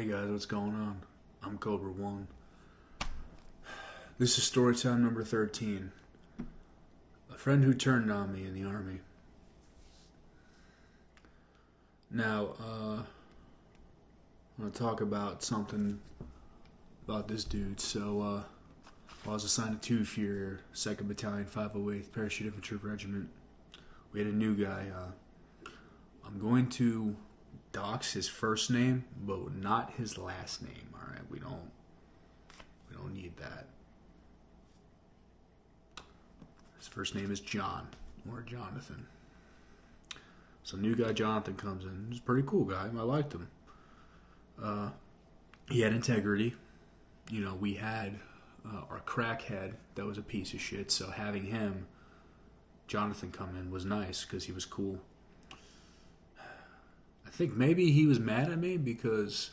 Hey guys, what's going on? I'm Cobra One. This is story time number 13. A friend who turned on me in the army. Now, I'm going to talk about something about this dude. So, I was assigned to 2 Fury, 2nd Battalion, 508th Parachute Infantry Regiment. We had a new guy. I'm going to dox his first name, but not his last name. All right, we don't need that. His first name is John or Jonathan. So new guy Jonathan comes in. He's a pretty cool guy. I liked him. He had integrity. You know, we had our crackhead that was a piece of shit. So having him, Jonathan, come in was nice because he was cool. I think maybe he was mad at me because,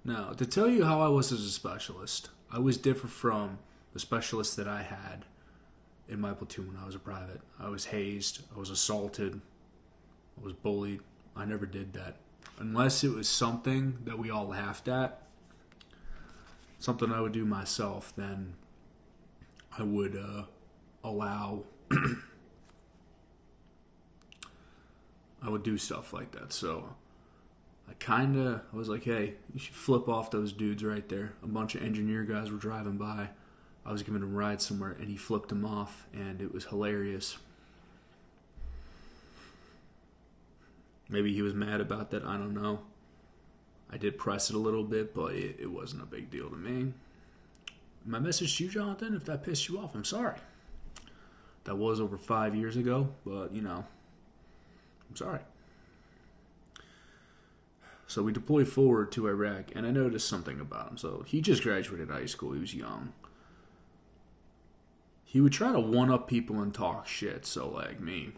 now, to tell you how I was as a specialist, I was different from the specialists that I had in my platoon when I was a private. I was hazed, I was assaulted, I was bullied. I never did that. Unless it was something that we all laughed at, something I would do myself, then I would allow, I would do stuff like that. So I was like, hey, you should flip off those dudes right there. A bunch of engineer guys were driving by. I was giving him a ride somewhere, and he flipped them off, and it was hilarious. Maybe he was mad about that, I don't know. I did press it a little bit, but it wasn't a big deal to me. My message to you, Jonathan, if that pissed you off, I'm sorry. That was over 5 years ago, but, you know, I'm sorry. So we deployed forward to Iraq, and I noticed something about him. So he just graduated high school. He was young. He would try to one-up people and talk shit. So, like me,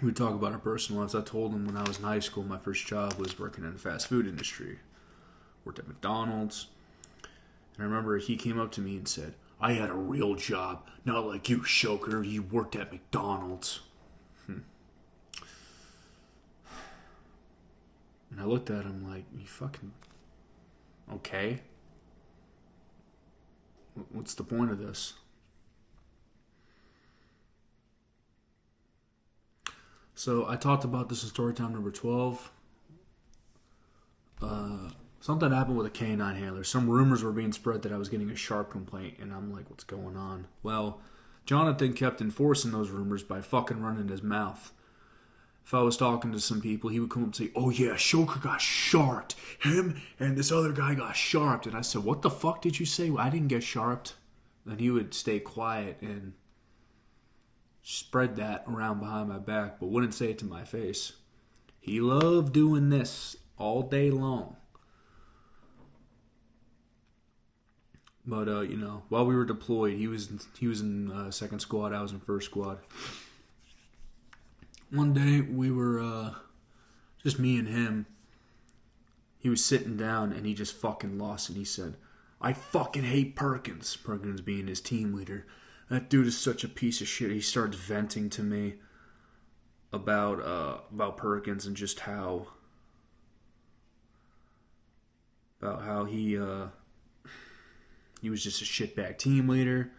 we would talk about our personal lives. I told him when I was in high school, my first job was working in the fast food industry. Worked at McDonald's. And I remember he came up to me and said, I had a real job, not like you, Shoker. You worked at McDonald's. And I looked at him like, you fucking... Okay. What's the point of this? So I talked about this in story time number 12. Something happened with a canine handler. Some rumors were being spread that I was getting a sharp complaint, and I'm like, what's going on? Well, Jonathan kept enforcing those rumors by fucking running his mouth. If I was talking to some people, he would come up and say, oh yeah, Shoker got sharped. Him and this other guy got sharped. And I said, what the fuck did you say? I didn't get sharped. Then he would stay quiet and spread that around behind my back, but wouldn't say it to my face. He loved doing this all day long. But, you know, while we were deployed, he was in second squad, I was in first squad. One day, we were, just me and him. He was sitting down, and he just fucking lost it. He said, I fucking hate Perkins. Perkins being his team leader. That dude is such a piece of shit. He starts venting to me about Perkins and just how he was just a shitbag team leader.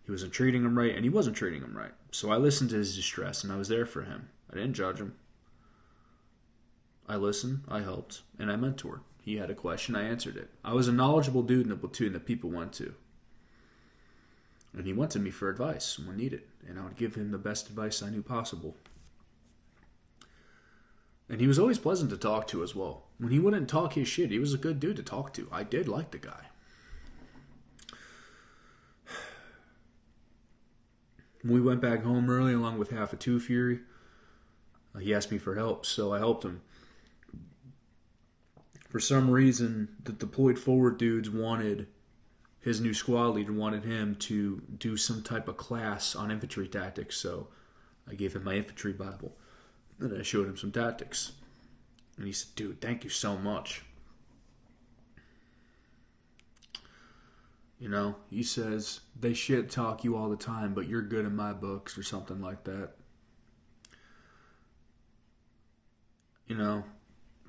He wasn't treating him right, and he wasn't treating him right. So I listened to his distress, and I was there for him. I didn't judge him. I listened, I helped, and I mentored. He had a question, I answered it. I was a knowledgeable dude in the platoon that people went to. And he went to me for advice when needed, and I would give him the best advice I knew possible. And he was always pleasant to talk to as well. When he wouldn't talk his shit, he was a good dude to talk to. I did like the guy. We went back home early along with half of 2 Fury. He asked me for help, so I helped him. For some reason, the deployed forward dudes his new squad leader wanted him to do some type of class on infantry tactics, so I gave him my infantry Bible. And I showed him some tactics. And he said, dude, thank you so much. You know, he says, they shit talk you all the time, but you're good in my books, or something like that. You know,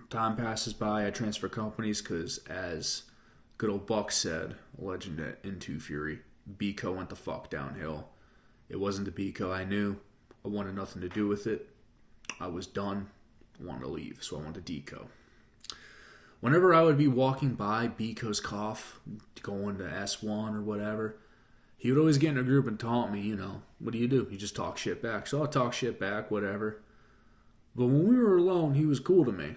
Time passes by. I transfer companies because, as good old Buck said, a legend in Two Fury, Biko went the fuck downhill. It wasn't the Biko I knew. I wanted nothing to do with it. I was done. I wanted to leave, so I went to Deco. Whenever I would be walking by Biko's cough, going to S1 or whatever, he would always get in a group and taunt me, what do? You just talk shit back. So I'll talk shit back, whatever. But when we were alone, he was cool to me.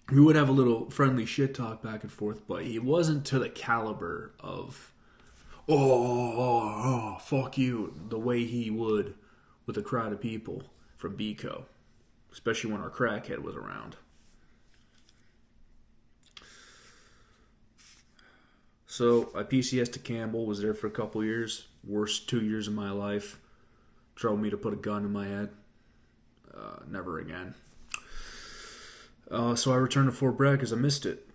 We would have a little friendly shit talk back and forth, but he wasn't to the caliber of, fuck you, the way he would with a crowd of people from Biko, especially when our crackhead was around. So I PCS to Campbell, was there for a couple years. Worst 2 years of my life. Drove me to put a gun in my head. Never again. So I returned to Fort Bragg because I missed it.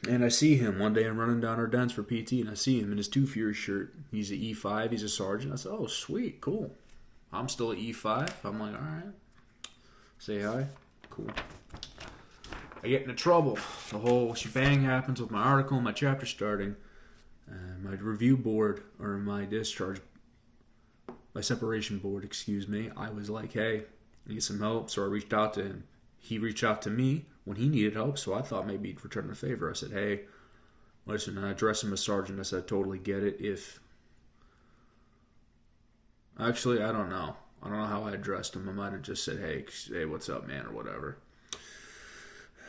And I see him one day. I'm running down our dens for PT, and I see him in his Two Fury shirt. He's an E5. He's a sergeant. I said, oh, sweet, cool. I'm still an E5. I'm like, all right. Say hi. Cool. I get into trouble. The whole shebang happens with my article and my chapter starting. My review board, or my separation board, I was like, hey, I need some help. So I reached out to him. He reached out to me when he needed help, so I thought maybe he'd return the favor. I said, hey, listen, I addressed him as sergeant. I said, I totally get it. Actually, I don't know. I don't know how I addressed him. I might have just said, hey, what's up, man, or whatever.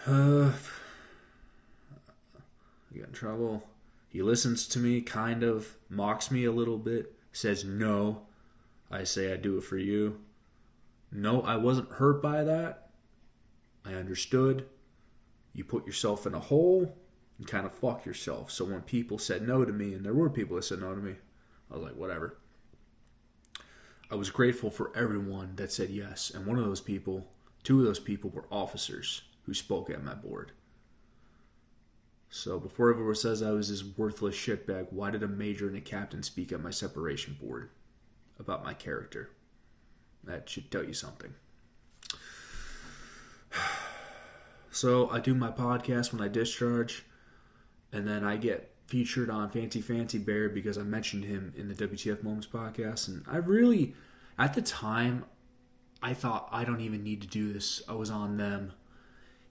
I get in trouble. He listens to me, kind of mocks me a little bit, says no. I say, I do it for you. No, I wasn't hurt by that. I understood. You put yourself in a hole and kind of fuck yourself. So when people said no to me, and there were people that said no to me, I was like, whatever. I was grateful for everyone that said yes. And two of those people were officers who spoke at my board. So before everyone says I was this worthless shitbag, why did a major and a captain speak at my separation board about my character? That should tell you something. So I do my podcast when I discharge, and then I get featured on Fancy Bear because I mentioned him in the WTF Moments podcast. And I really, at the time, I thought, I don't even need to do this. I was on them.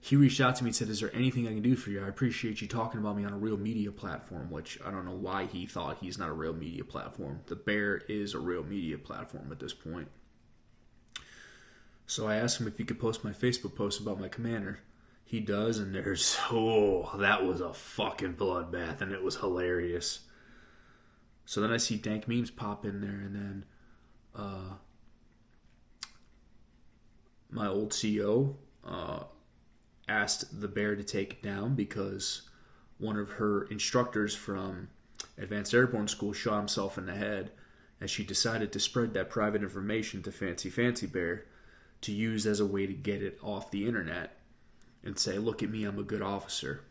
He reached out to me and said, is there anything I can do for you? I appreciate you talking about me on a real media platform, which I don't know why he thought he's not a real media platform. The Bear is a real media platform at this point. So I asked him if he could post my Facebook post about my commander. He does, and that was a fucking bloodbath, and it was hilarious. So then I see dank memes pop in there, and then my old CO asked the Bear to take it down because one of her instructors from Advanced Airborne School shot himself in the head, and she decided to spread that private information to Fancy Bear to use as a way to get it off the internet and say, look at me, I'm a good officer.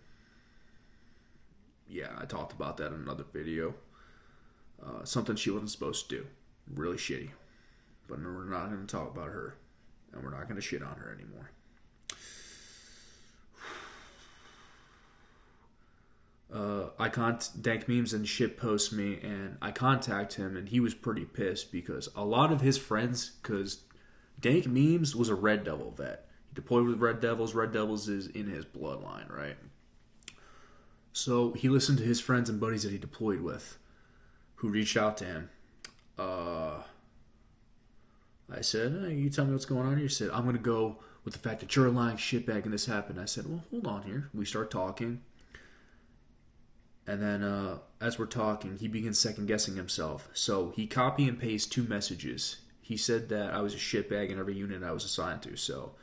Yeah, I talked about that in another video. Something she wasn't supposed to do. Really shitty. But we're not going to talk about her. And we're not going to shit on her anymore. Dank Memes and shit posts me, and I contact him, and he was pretty pissed because a lot of his friends, because Dank Memes was a Red Devil vet. He deployed with Red Devils. Red Devils is in his bloodline, right? So he listened to his friends and buddies that he deployed with, who reached out to him. I said, hey, you tell me what's going on here. He said, I'm going to go with the fact that you're a lying shitbag and this happened. I said, well, hold on here. We start talking. And then as we're talking, he begins second-guessing himself. So he copy and pastes 2 messages. He said that I was a shitbag in every unit I was assigned to. So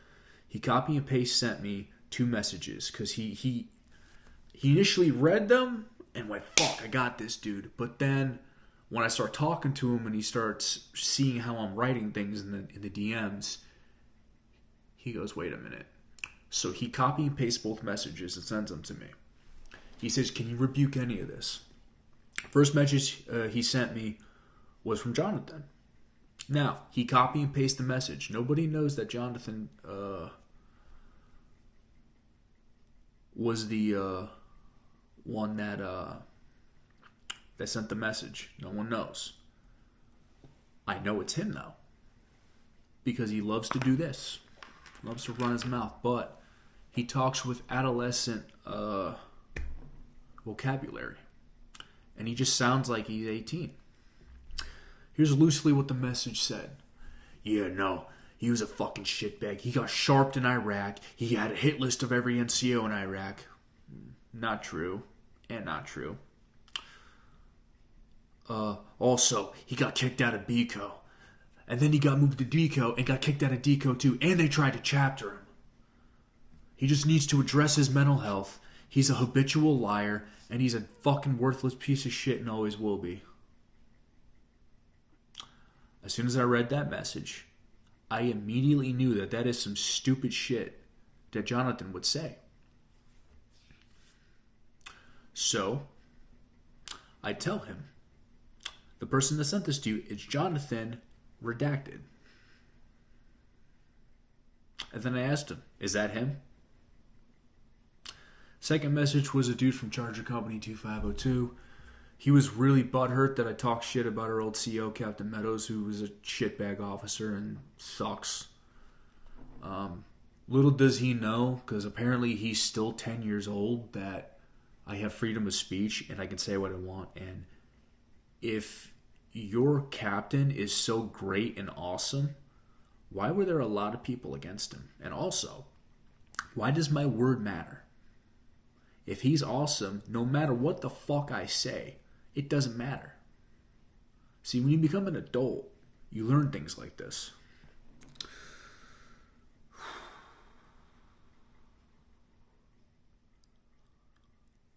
he copy and paste sent me 2 messages because he initially read them and went, fuck, I got this dude. But then when I start talking to him and he starts seeing how I'm writing things in the DMs, he goes, wait a minute. So he copy and pastes both messages and sends them to me. He says, can you rebuke any of this? First message he sent me was from Johnathon. Now, he copy and paste the message. Nobody knows that Johnathon was the one that sent the message. No one knows. I know it's him though, because he loves to do this. Loves to run his mouth, but he talks with adolescent vocabulary. And he just sounds like he's 18. Here's loosely what the message said. Yeah, no, he was a fucking shitbag. He got sharped in Iraq. He had a hit list of every NCO in Iraq. Not true. And not true. Also, he got kicked out of BCO. And then he got moved to DCO and got kicked out of DCO too. And they tried to chapter him. He just needs to address his mental health. He's a habitual liar. And he's a fucking worthless piece of shit and always will be. As soon as I read that message, I immediately knew that that is some stupid shit that Johnathon would say. So, I tell him, the person that sent this to you is Johnathon redacted. And then I asked him, is that him? Second message was a dude from Charger Company 2502. He was really butthurt that I talked shit about our old CO, Captain Meadows, who was a shitbag officer and sucks. Little does he know, because apparently he's still 10 years old, that I have freedom of speech and I can say what I want. And if your captain is so great and awesome, why were there a lot of people against him? And also, why does my word matter? If he's awesome, no matter what the fuck I say, it doesn't matter. See, when you become an adult, you learn things like this.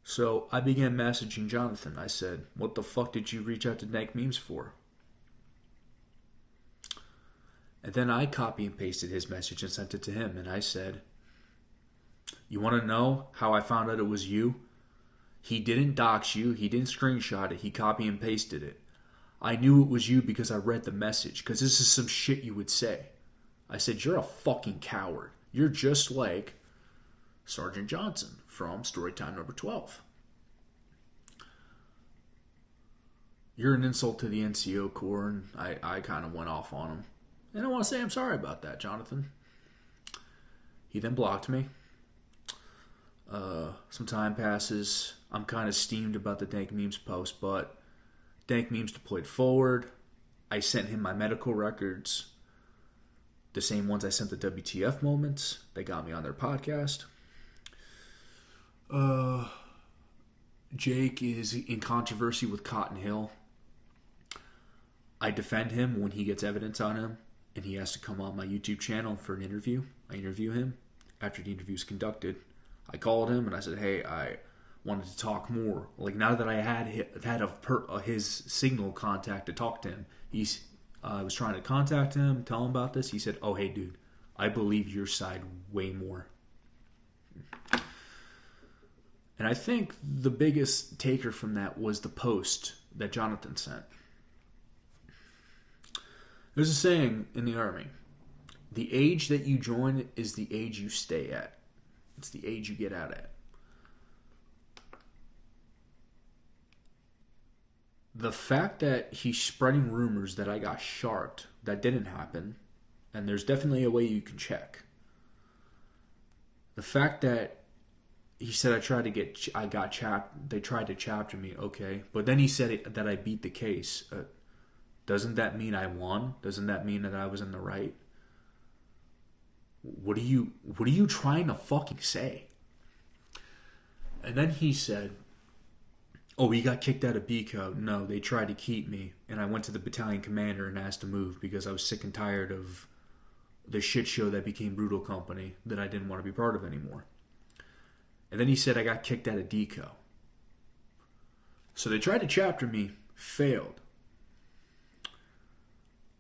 So I began messaging Johnathon. I said, what the fuck did you reach out to Dank Memes for? And then I copy and pasted his message and sent it to him. And I said, you want to know how I found out it was you? He didn't dox you. He didn't screenshot it. He copy and pasted it. I knew it was you because I read the message. Because this is some shit you would say. I said, you're a fucking coward. You're just like Sergeant Johnson from Storytime number 12. You're an insult to the NCO Corps, and I kind of went off on him. And I want to say I'm sorry about that, Johnathon. He then blocked me. Some time passes. I'm kind of steamed about the Dank Memes post, but Dank Memes deployed forward. I sent him my medical records, the same ones I sent the WTF moments. They got me on their podcast. Jake is in controversy with Cotton Hill. I defend him when he gets evidence on him, and he has to come on my YouTube channel for an interview. I interview him. After the interview is conducted, I called him and I said, hey, I wanted to talk more. Like, now that I had his signal contact to talk to him, I was trying to contact him, tell him about this. He said, oh, hey, dude, I believe your side way more. And I think the biggest taker from that was the post that Johnathon sent. There's a saying in the Army, the age that you join is the age you stay at. It's the age you get out at. The fact that he's spreading rumors that I got sharped, that didn't happen, and there's definitely a way you can check. The fact that he said they tried to chapter me, okay, but then he said that I beat the case. Doesn't that mean I won? Doesn't that mean that I was in the right? What are you trying to fucking say? And then he said, oh, he got kicked out of BCO. No, they tried to keep me. And I went to the battalion commander and asked to move because I was sick and tired of the shit show that became Brutal Company that I didn't want to be part of anymore. And then he said I got kicked out of DCO. So they tried to chapter me, failed.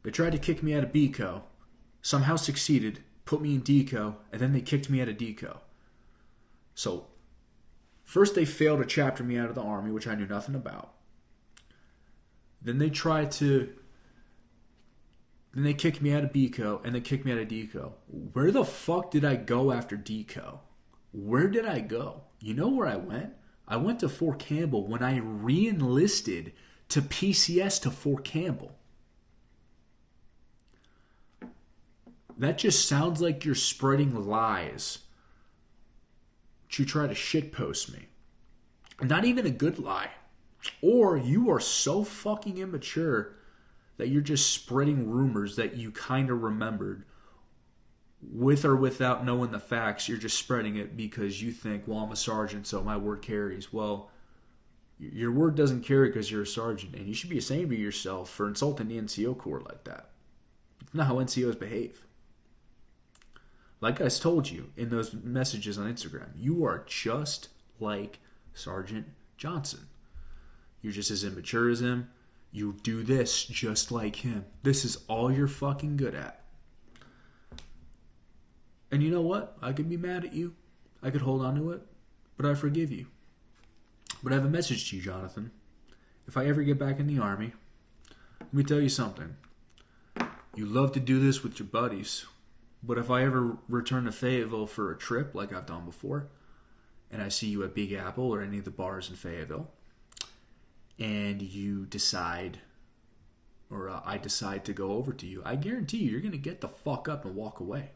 They tried to kick me out of BCO, somehow succeeded, put me in DCO, and then they kicked me out of DCO. So, first they failed to chapter me out of the Army, which I knew nothing about. Then they kicked me out of BCO, and they kicked me out of DCO. Where the fuck did I go after DCO? Where did I go? You know where I went? I went to Fort Campbell when I re-enlisted to PCS to Fort Campbell. That just sounds like you're spreading lies to try to shitpost me. Not even a good lie. Or you are so fucking immature that you're just spreading rumors that you kind of remembered. With or without knowing the facts, you're just spreading it because you think, well, I'm a sergeant, so my word carries. Well, your word doesn't carry because you're a sergeant, and you should be ashamed of yourself for insulting the NCO Corps like that. It's not how NCOs behave. Like I told you in those messages on Instagram, you are just like Sergeant Johnson. You're just as immature as him. You do this just like him. This is all you're fucking good at. And you know what? I could be mad at you. I could hold on to it. But I forgive you. But I have a message to you, Jonathan. If I ever get back in the Army, let me tell you something. You love to do this with your buddies. But if I ever return to Fayetteville for a trip like I've done before, and I see you at Big Apple or any of the bars in Fayetteville, and you decide, or I decide to go over to you, I guarantee you're going to get the fuck up and walk away.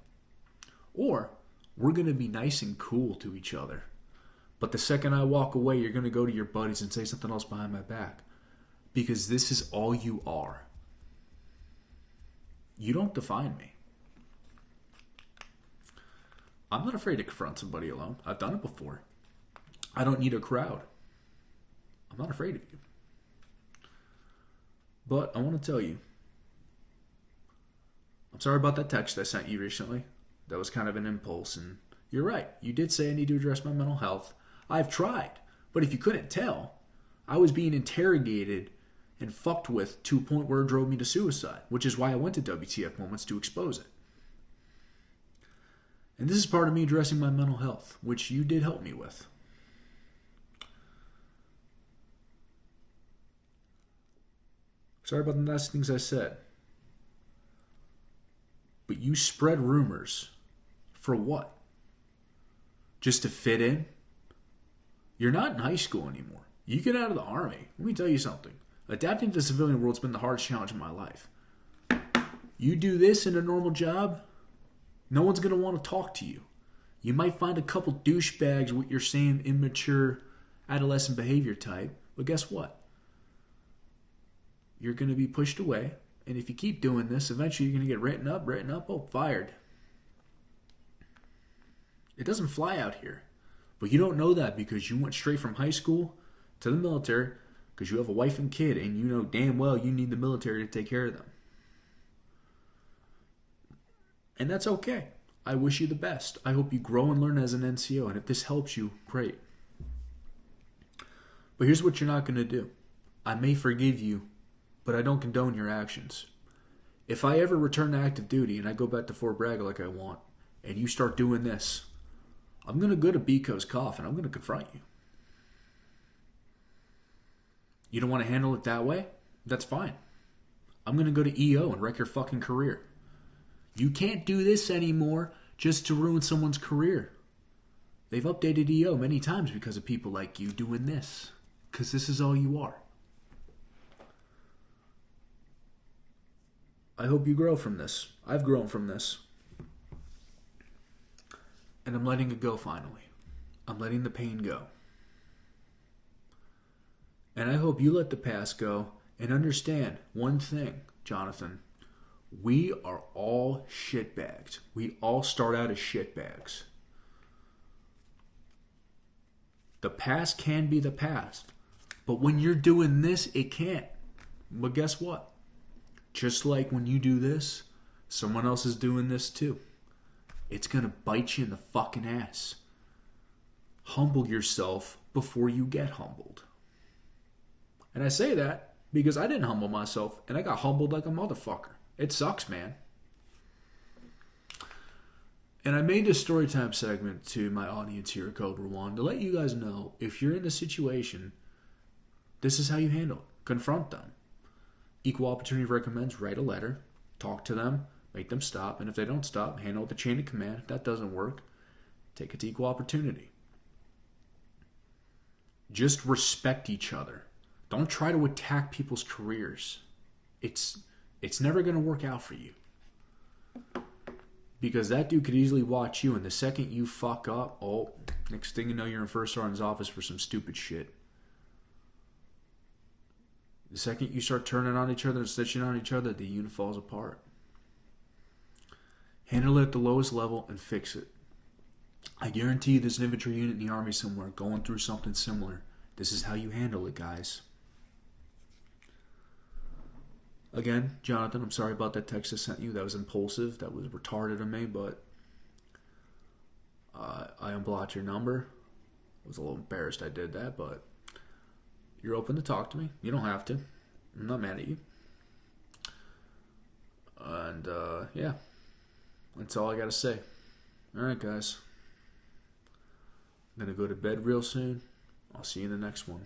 Or we're going to be nice and cool to each other. But the second I walk away, you're going to go to your buddies and say something else behind my back. Because this is all you are. You don't define me. I'm not afraid to confront somebody alone. I've done it before. I don't need a crowd. I'm not afraid of you. But I want to tell you, I'm sorry about that text I sent you recently. That was kind of an impulse, and you're right. You did say I need to address my mental health. I've tried, but if you couldn't tell, I was being interrogated and fucked with to a point where it drove me to suicide, which is why I went to WTF Moments to expose it. And this is part of me addressing my mental health, which you did help me with. Sorry about the nasty things I said. But you spread rumors. For what? Just to fit in? You're not in high school anymore. You get out of the Army. Let me tell you something. Adapting to the civilian world's been the hardest challenge of my life. You do this in a normal job, no one's going to want to talk to you. You might find a couple douchebags with your same immature adolescent behavior type, but guess what? You're going to be pushed away, and if you keep doing this, eventually you're going to get written up, oh, fired. It doesn't fly out here. But you don't know that because you went straight from high school to the military because you have a wife and kid and you know damn well you need the military to take care of them. And that's okay. I wish you the best. I hope you grow and learn as an NCO, and if this helps you, great. But here's what you're not going to do. I may forgive you, but I don't condone your actions. If I ever return to active duty and I go back to Fort Bragg like I want, and you start doing this, I'm going to go to Beco's Cough and I'm going to confront you. You don't want to handle it that way? That's fine. I'm going to go to EO and wreck your fucking career. You can't do this anymore just to ruin someone's career. They've updated EO many times because of people like you doing this. Because this is all you are. I hope you grow from this. I've grown from this. And I'm letting it go finally. I'm letting the pain go. And I hope you let the past go and understand one thing, Jonathan. We are all shitbags. We all start out as shitbags. The past can be the past. But when you're doing this, it can't. But guess what? Just like when you do this, someone else is doing this too. It's going to bite you in the fucking ass. Humble yourself before you get humbled. And I say that because I didn't humble myself and I got humbled like a motherfucker. It sucks, man. And I made this storytime segment to my audience here at Cobra One to let you guys know if you're in a situation, this is how you handle it. Confront them. Equal Opportunity recommends write a letter, talk to them, make them stop, and if they don't stop, handle the chain of command. If that doesn't work, Take it to equal opportunity. Just respect each other. Don't try to attack people's careers. It's never going to work out for you. Because that dude could easily watch you, and the second you fuck up, next thing you know, you're in first sergeant's office for some stupid shit. The second you start turning on each other and snitching on each other, the unit falls apart. Handle it at the lowest level and fix it. I guarantee you there's an infantry unit in the Army somewhere going through something similar. This is how you handle it, guys. Again, Jonathan, I'm sorry about that text I sent you. That was impulsive. That was retarded of me, but I unblocked your number. I was a little embarrassed I did that, but you're open to talk to me. You don't have to. I'm not mad at you. And, yeah. That's all I gotta say. Alright, guys. I'm gonna go to bed real soon. I'll see you in the next one.